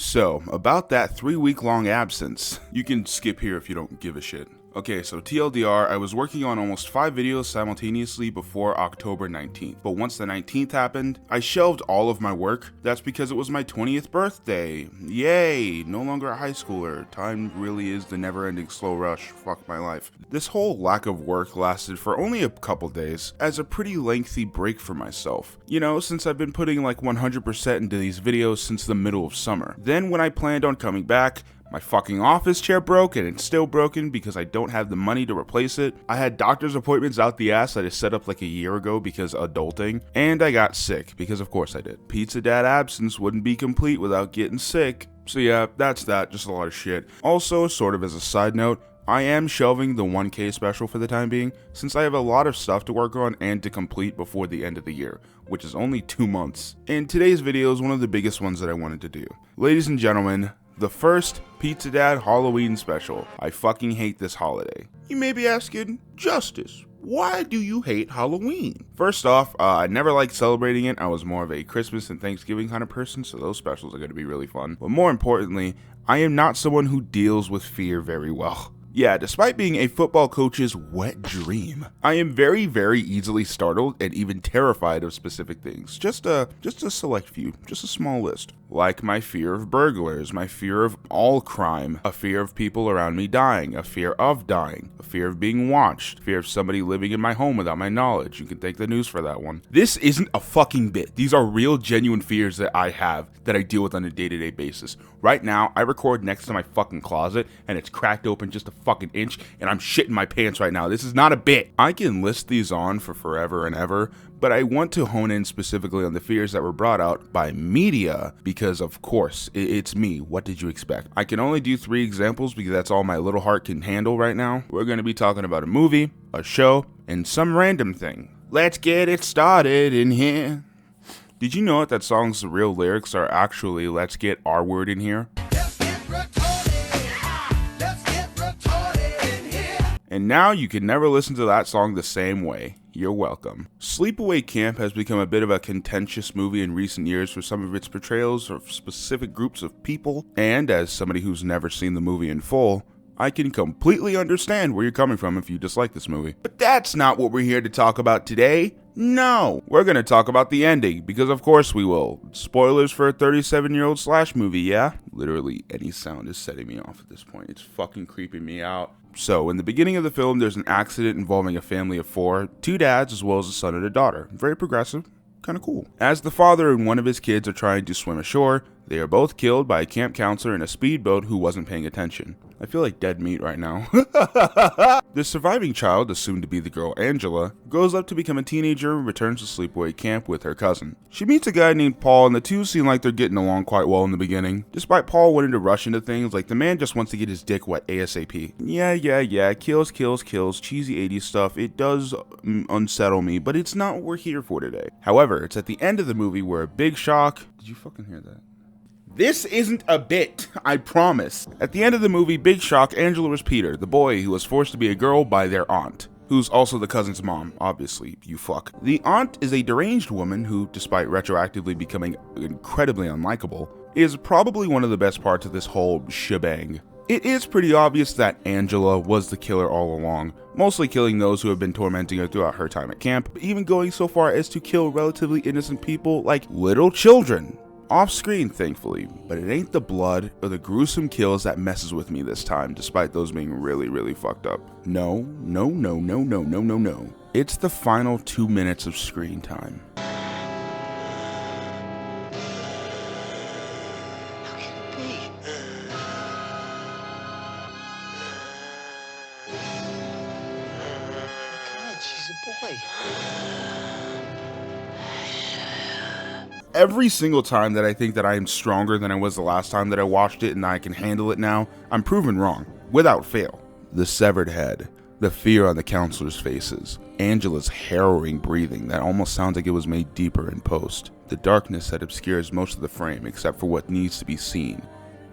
So, about that 3-week long absence. You can skip here if you don't give a shit. Okay, so TLDR, I was working on almost 5 videos simultaneously before October 19th, but once the 19th happened, I shelved all of my work. That's because it was my 20th birthday. Yay, no longer a high schooler. Time really is the never-ending slow rush. Fuck my life. This whole lack of work lasted for only a couple days, as a pretty lengthy break for myself. You know, since I've been putting like 100% into these videos since the middle of summer. Then when I planned on coming back, my fucking office chair broke, and it's still broken because I don't have the money to replace it. I had doctor's appointments out the ass that I set up like a year ago because adulting, and I got sick because of course I did. Pizza Dad absence wouldn't be complete without getting sick. So yeah, that's that, just a lot of shit. Also, sort of as a side note, I am shelving the 1K special for the time being, since I have a lot of stuff to work on and to complete before the end of the year, which is only 2 months. And today's video is one of the biggest ones that I wanted to do. Ladies and gentlemen, the first Pizza Dad Halloween special. I fucking hate this holiday. You may be asking, Justice, why do you hate Halloween? First off, I never liked celebrating it. I was more of a Christmas and Thanksgiving kind of person, so those specials are going to be really fun. But more importantly, I am not someone who deals with fear very well. Yeah, despite being a football coach's wet dream, I am very, very easily startled and even terrified of specific things. Just a select few, just a small list. Like my fear of burglars, my fear of all crime, a fear of people around me dying, a fear of dying, a fear of being watched, fear of somebody living in my home without my knowledge. You can thank the news for that one. This isn't a fucking bit. These are real, genuine fears that I have that I deal with on a day-to-day basis. Right now, I record next to my fucking closet, and it's cracked open just a fucking inch, and I'm shitting my pants right now. This is not a bit. I can list these on for forever and ever, but I want to hone in specifically on the fears that were brought out by media because, of course, it's me. What did you expect? I can only do 3 examples because that's all my little heart can handle right now. We're going to be talking about a movie, a show, and some random thing. Let's get it started in here. Did you know that song's real lyrics are actually "Let's get our word in here"? And now you can never listen to that song the same way. You're welcome. Sleepaway Camp has become a bit of a contentious movie in recent years for some of its portrayals of specific groups of people, and as somebody who's never seen the movie in full, I can completely understand where you're coming from if you dislike this movie. But that's not what we're here to talk about today. No, we're going to talk about the ending, because of course we will. Spoilers for a 37-year-old slash movie, yeah? Literally any sound is setting me off at this point. It's fucking creeping me out. So, in the beginning of the film, there's an accident involving a family of 4, 2 dads as well as a son and a daughter. Very progressive, kind of cool. As the father and one of his kids are trying to swim ashore, they are both killed by a camp counselor in a speedboat who wasn't paying attention. I feel like dead meat right now. The surviving child, assumed to be the girl Angela, grows up to become a teenager and returns to sleepaway camp with her cousin. She meets a guy named Paul, and the two seem like they're getting along quite well in the beginning. Despite Paul wanting to rush into things, like the man just wants to get his dick wet ASAP. Yeah, kills, cheesy 80s stuff. It does unsettle me, but it's not what we're here for today. However, it's at the end of the movie where a big shock... Did you fucking hear that? This isn't a bit, I promise. At the end of the movie, big shock, Angela was Peter, the boy who was forced to be a girl by their aunt, who's also the cousin's mom, obviously, you fuck. The aunt is a deranged woman who, despite retroactively becoming incredibly unlikable, is probably one of the best parts of this whole shebang. It is pretty obvious that Angela was the killer all along, mostly killing those who have been tormenting her throughout her time at camp, even going so far as to kill relatively innocent people like little children. Off screen, thankfully, but it ain't the blood or the gruesome kills that messes with me this time, despite those being really, really fucked up. No. It's the final 2 minutes of screen time. How can it be? God, she's a boy. Every single time that I think that I am stronger than I was the last time that I watched it and I can handle it now, I'm proven wrong, without fail. The severed head, the fear on the counselors' faces, Angela's harrowing breathing that almost sounds like it was made deeper in post, the darkness that obscures most of the frame except for what needs to be seen,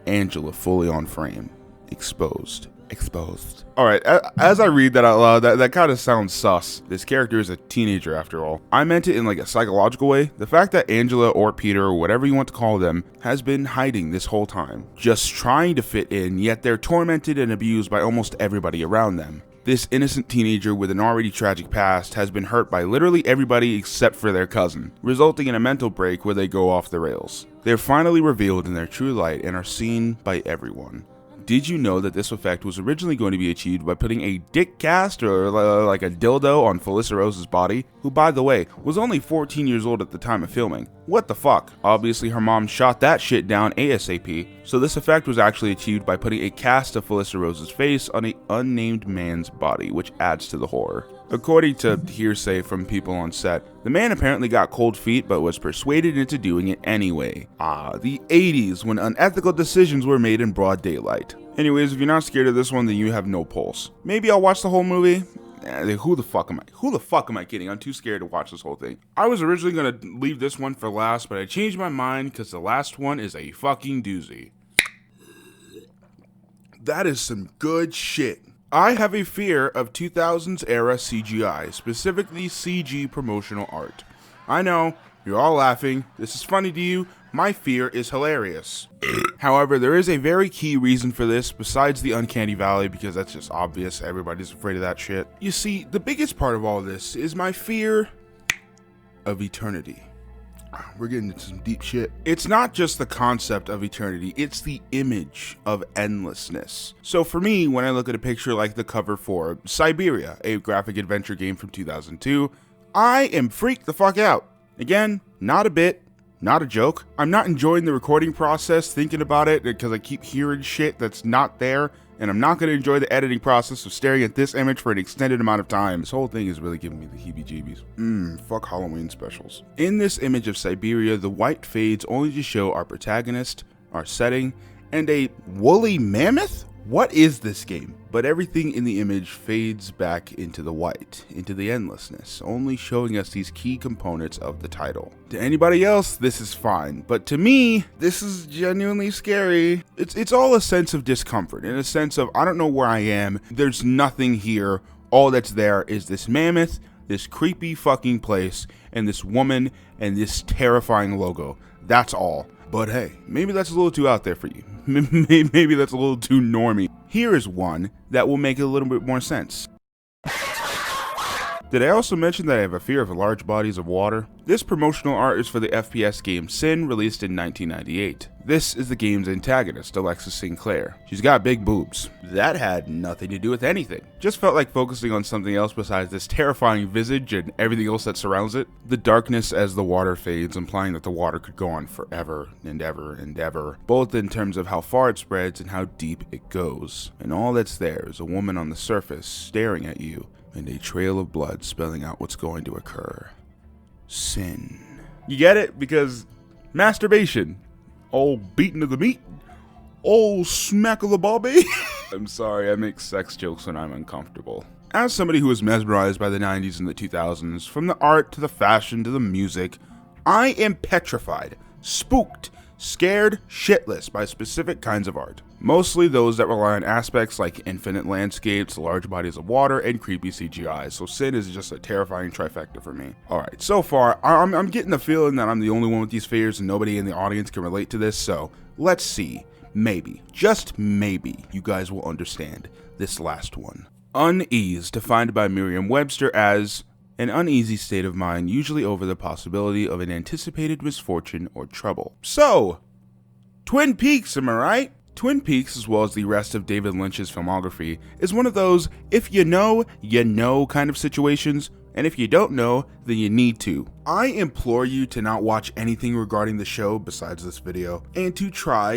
Angela fully on frame, exposed. Exposed. Alright, as I read that out loud, that kind of sounds sus. This character is a teenager after all. I meant it in like a psychological way. The fact that Angela or Peter or whatever you want to call them has been hiding this whole time. Just trying to fit in, yet they're tormented and abused by almost everybody around them. This innocent teenager with an already tragic past has been hurt by literally everybody except for their cousin, resulting in a mental break where they go off the rails. They're finally revealed in their true light and are seen by everyone. Did you know that this effect was originally going to be achieved by putting a dick cast or like a dildo on Felissa Rose's body, who by the way was only 14 years old at the time of filming? What the fuck? Obviously her mom shot that shit down ASAP, so this effect was actually achieved by putting a cast of Felissa Rose's face on an unnamed man's body, which adds to the horror. According to hearsay from people on set, the man apparently got cold feet but was persuaded into doing it anyway. The 80s, when unethical decisions were made in broad daylight. Anyways, if you're not scared of this one, then you have no pulse. Maybe I'll watch the whole movie? Who the fuck am I kidding? I'm too scared to watch this whole thing. I was originally gonna leave this one for last, but I changed my mind because the last one is a fucking doozy. That is some good shit. I have a fear of 2000s era CGI, specifically CG promotional art. I know, you're all laughing, this is funny to you, my fear is hilarious. However, there is a very key reason for this besides the uncanny valley, because that's just obvious, everybody's afraid of that shit. You see, the biggest part of all this is my fear of eternity. We're getting into some deep shit. It's not just the concept of eternity, it's the image of endlessness. So for me, when I look at a picture like the cover for Siberia, a graphic adventure game from 2002, I am freaked the fuck out. Again, not a bit, not a joke. I'm not enjoying the recording process thinking about it because I keep hearing shit that's not there, and I'm not going to enjoy the editing process of staring at this image for an extended amount of time. This whole thing is really giving me the heebie-jeebies. Fuck Halloween specials. In this image of Siberia, the white fades only to show our protagonist, our setting, and a woolly mammoth? What is this game? But everything in the image fades back into the white, into the endlessness, only showing us these key components of the title. To anybody else, this is fine, but to me, this is genuinely scary. It's all a sense of discomfort, in a sense of, I don't know where I am, there's nothing here, all that's there is this mammoth, this creepy fucking place, and this woman, and this terrifying logo. That's all. But hey, maybe that's a little too out there for you. Maybe that's a little too normie. Here is one that will make a little bit more sense. Did I also mention that I have a fear of large bodies of water? This promotional art is for the FPS game Sin, released in 1998. This is the game's antagonist, Alexis Sinclair. She's got big boobs. That had nothing to do with anything. Just felt like focusing on something else besides this terrifying visage and everything else that surrounds it. The darkness as the water fades, implying that the water could go on forever and ever and ever, both in terms of how far it spreads and how deep it goes. And all that's there is a woman on the surface staring at you, and a trail of blood spelling out what's going to occur. Sin. You get it? Because masturbation. Old beating of the meat. Old smack of the bobby. I'm sorry, I make sex jokes when I'm uncomfortable. As somebody who was mesmerized by the 90s and the 2000s, from the art to the fashion to the music, I am petrified, spooked, scared shitless by specific kinds of art. Mostly those that rely on aspects like infinite landscapes, large bodies of water, and creepy CGI, so Sin is just a terrifying trifecta for me. Alright, so far, I'm getting the feeling that I'm the only one with these fears and nobody in the audience can relate to this, so let's see. Maybe, just maybe, you guys will understand this last one. Unease, defined by Merriam-Webster as an uneasy state of mind, usually over the possibility of an anticipated misfortune or trouble. So, Twin Peaks, am I right? Twin Peaks, as well as the rest of David Lynch's filmography, is one of those if you know kind of situations, and if you don't know, then you need to. I implore you to not watch anything regarding the show besides this video, and to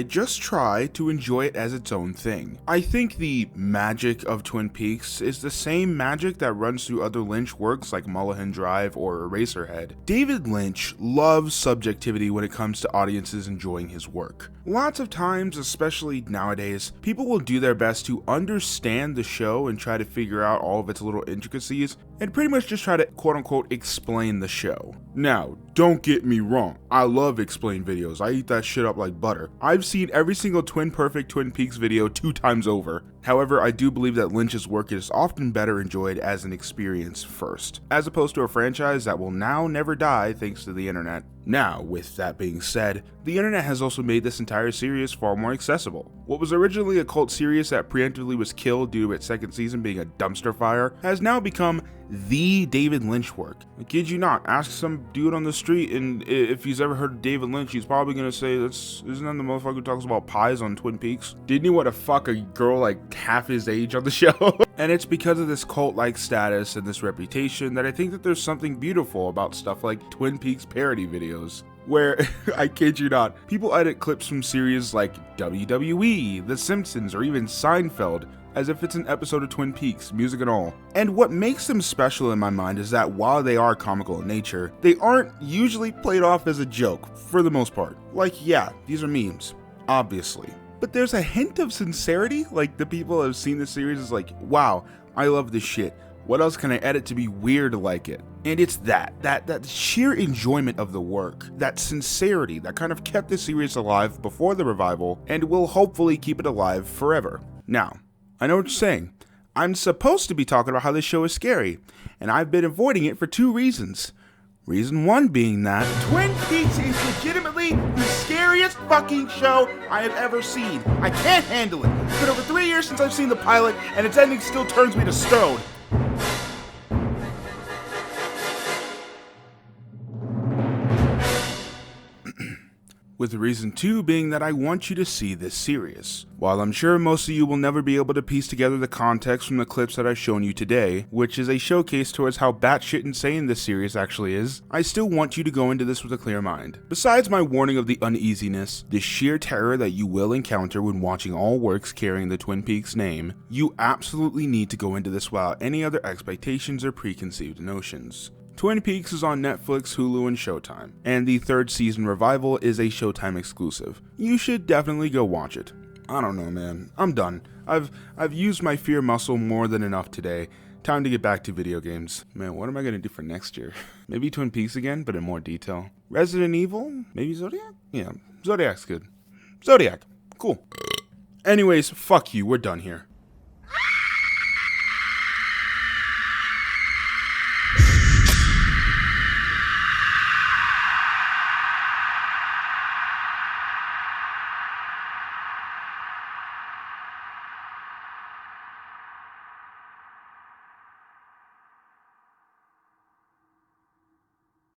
just try to enjoy it as its own thing. I think the magic of Twin Peaks is the same magic that runs through other Lynch works like Mulholland Drive or Eraserhead. David Lynch loves subjectivity when it comes to audiences enjoying his work. Lots of times, especially nowadays, people will do their best to understand the show and try to figure out all of its little intricacies, and pretty much just try to quote-unquote explain the show. Now, don't get me wrong, I love explain videos, I eat that shit up like butter. I've seen every single Twin Perfect Twin Peaks video 2 times over. However, I do believe that Lynch's work is often better enjoyed as an experience first, as opposed to a franchise that will now never die thanks to the internet. Now, with that being said, the internet has also made this entire series far more accessible. What was originally a cult series that preemptively was killed due to its second season being a dumpster fire, has now become the David Lynch work. I kid you not, ask some dude on the street and if he's ever heard of David Lynch, he's probably gonna say, isn't that the motherfucker who talks about pies on Twin Peaks? Didn't he want to fuck a girl like half his age on the show? And it's because of this cult-like status and this reputation that I think that there's something beautiful about stuff like Twin Peaks parody videos, where, I kid you not, people edit clips from series like WWE, The Simpsons, or even Seinfeld, as if it's an episode of Twin Peaks, music and all. And what makes them special in my mind is that while they are comical in nature, they aren't usually played off as a joke, for the most part. Like, yeah, these are memes, obviously. But there's a hint of sincerity, like the people who have seen the series is like, wow, I love this shit. What else can I edit to be weird like it? And it's that sheer enjoyment of the work, that sincerity that kind of kept the series alive before the revival and will hopefully keep it alive forever. Now, I know what you're saying. I'm supposed to be talking about how this show is scary, and I've been avoiding it for 2 reasons. Reason 1 being that Twin Peaks is legitimately the scariest fucking show I have ever seen. I can't handle it. It's been over 3 years since I've seen the pilot, and its ending still turns me to stone. With reason 2 being that I want you to see this series. While I'm sure most of you will never be able to piece together the context from the clips that I've shown you today, which is a showcase towards how batshit insane this series actually is, I still want you to go into this with a clear mind. Besides my warning of the uneasiness, the sheer terror that you will encounter when watching all works carrying the Twin Peaks name, you absolutely need to go into this without any other expectations or preconceived notions. Twin Peaks is on Netflix, Hulu, and Showtime, and the 3rd season revival is a Showtime exclusive. You should definitely go watch it. I don't know, man. I'm done. I've used my fear muscle more than enough today. Time to get back to video games. Man, what am I gonna do for next year? Maybe Twin Peaks again, but in more detail. Resident Evil? Maybe Zodiac? Yeah, Zodiac's good. Zodiac. Cool. Anyways, fuck you. We're done here.